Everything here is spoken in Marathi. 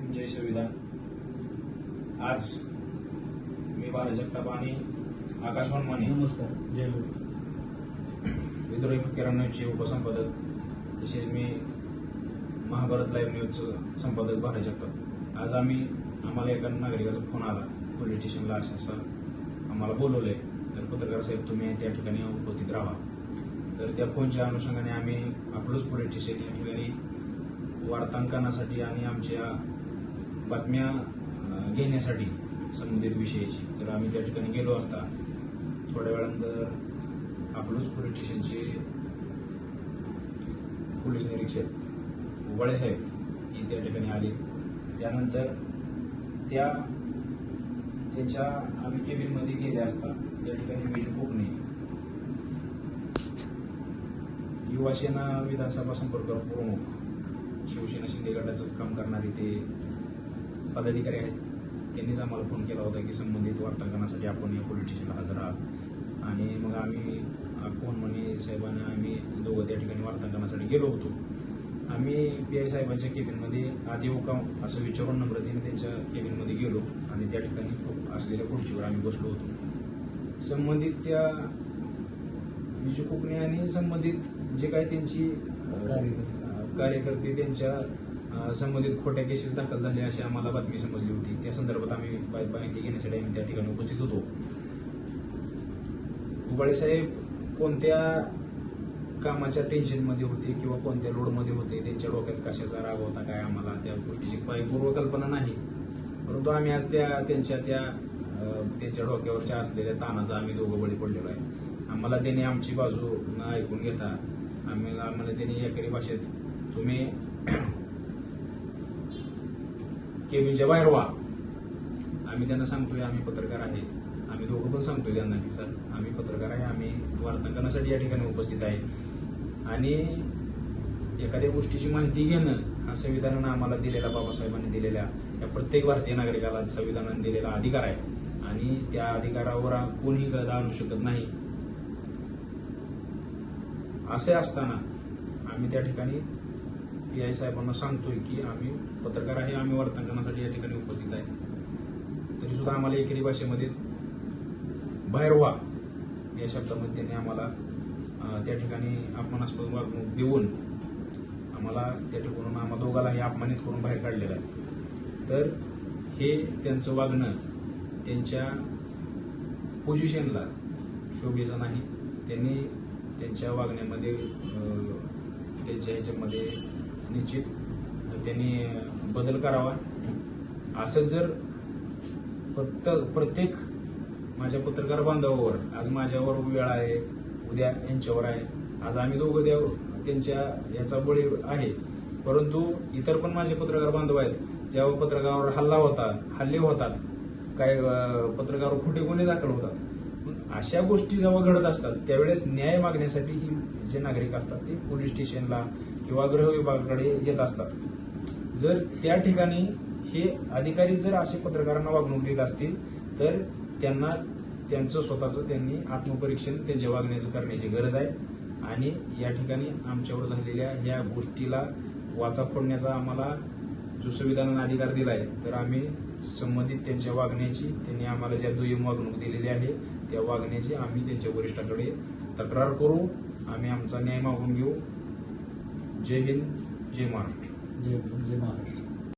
भीम जय संविधान. आज मी बाला जगताप आणि आकाश वनमाने नमस्कार. जय विद्रोही फकीर न्यूजचे उपसंपादक, तसेच मी महाभारत लाईव्ह न्यूजचं संपादक बाला जगताप. आज आम्हाला एका नागरिकाचा फोन आला, पोलीस स्टेशनला असं आम्हाला बोलवलंय, तर पत्रकार साहेब तुम्ही त्या ठिकाणी उपस्थित राहा. तर त्या फोनच्या अनुषंगाने आम्ही अकलूज पोलीस स्टेशन या ठिकाणी वार्तांकनासाठी आणि आमच्या बातम्या घेण्यासाठी संबंधित विषयाची, तर आम्ही त्या ठिकाणी गेलो असता थोड्या वेळानंतर अकलूज पोलीस स्टेशनचे पोलीस निरीक्षक उबाळे साहेब हे त्या ठिकाणी आले. त्यानंतर त्यांच्या आम्ही केबिनमध्ये गेले असता त्या ठिकाणी विजू कोकणे, युवासेना विधानसभा संपर्क प्रमुख, शिवसेना शिंदे गटाचं काम करणारे ते पदाधिकारी आहेत, त्यांनीच आम्हाला फोन केला होता की संबंधित वार्तांकनासाठी आपण या पोलीस स्टेशनला हजर आहात. आणि मग आम्ही वनमाने साहेबांना आम्ही दोघं त्या ठिकाणी वार्तांकनासाठी गेलो होतो. आम्ही PI साहेबांच्या केबिनमध्ये आधी येऊ का असं विचारून नम्रतेने त्यांच्या केबिनमध्ये गेलो आणि त्या ठिकाणी असलेल्या खुर्चीवर आम्ही बसलो होतो. संबंधित त्या विजू कोकणे आणि संबंधित जे काही त्यांची कार्यकर्ते त्यांच्या संबंधित खोट्या केसेस दाखल झाल्या अशी आम्हाला बातमी समजली होती. त्या संदर्भात आम्ही माहिती घेण्यासाठी आम्ही त्या ठिकाणी उपस्थित होतो. उबाळे साहेब कोणत्या कामाच्या टेन्शनमध्ये होते किंवा कोणत्या लोडमध्ये होते, त्यांच्या डोक्यात कशाचा राग होता काय आम्हाला त्या गोष्टीची पूर्वकल्पना नाही. परंतु आम्ही आज त्यांच्या डोक्यावरच्या असलेल्या तानाचा आम्ही दोघं बळी पडलेलो आहे. आम्हाला त्यांनी आमची बाजू न ऐकून घेता आम्हाला त्यांनी एकरी भाषेत तुम्ही केबिनच्या बाहेर व्हा. आम्ही त्यांना सांगतोय आम्ही पत्रकार आहे, आम्ही दोघं पण सांगतोय त्यांना की सर आम्ही पत्रकार आहे, आम्ही वार्तांकनासाठी या ठिकाणी उपस्थित आहे आणि एखाद्या गोष्टीची माहिती घेणं हा संविधानानं आम्हाला दिलेला, बाबासाहेबांनी दिलेल्या या प्रत्येक भारतीय नागरिकाला संविधानाने दिलेला अधिकार आहे आणि त्या अधिकारावर कोणीही गदा आणू शकत नाही. असे असताना आम्ही त्या ठिकाणी PI साहेबांना सांगतोय की आम्ही पत्रकार आहे, आम्ही वार्तांकनासाठी या ठिकाणी उपस्थित आहे, तरी सुद्धा आम्हाला एकेरी भाषेमध्ये बाहेर व्हा या शब्दामध्ये त्यांनी आम्हाला त्या ठिकाणी अपमानास्पद वागणूक देऊन आम्हाला त्या ठिकाणून आम्हा दोघांनाही अपमानित करून बाहेर काढलेलं आहे. तर हे त्यांचं वागणं त्यांच्या पोझिशनला शोभेचं नाही. त्यांनी त्यांच्या वागण्यामध्ये त्यांच्या ह्याच्यामध्ये निश्चित त्यांनी बदल करावा. असं जर प्रत्येक माझ्या पत्रकार बांधवावर, आज माझ्यावर वेळ आहे, उद्या यांच्यावर आहे, आज आम्ही दोघं त्यांच्या याचा बळी आहे, परंतु इतर पण माझे पत्रकार बांधव आहेत, जेव्हा पत्रकारावर हल्ले होतात, काय पत्रकारावर खोटे गुन्हे दाखल होतात, अशा गोष्टी जेव्हा घडत असतात त्यावेळेस न्याय मागण्यासाठी ही जे नागरिक असतात ते पोलीस स्टेशनला किंवा गृह विभागाकडे येत असतात. जर त्या ठिकाणी हे अधिकारी जर असे पत्रकारांना वागणूक देत असतील तर त्यांना त्यांचं स्वतःचं त्यांनी आत्मपरीक्षण त्यांच्या वागण्याचं करण्याची गरज आहे. आणि या ठिकाणी आमच्यावर झालेल्या या गोष्टीला वाचा फोडण्याचा आम्हाला जो संविधानाने अधिकार दिलाय, तर आम्ही संबंधित त्यांच्या वागण्याची, त्यांनी आम्हाला ज्या दुय्यम वागणूक दिलेली आहे त्या वागण्याची आम्ही त्यांच्या वरिष्ठाकडे तक्रार करू, आम्ही आमचा न्याय मागून घेऊ. जय हिंद, जय महाराष्ट्र. जय महाराष्ट्र.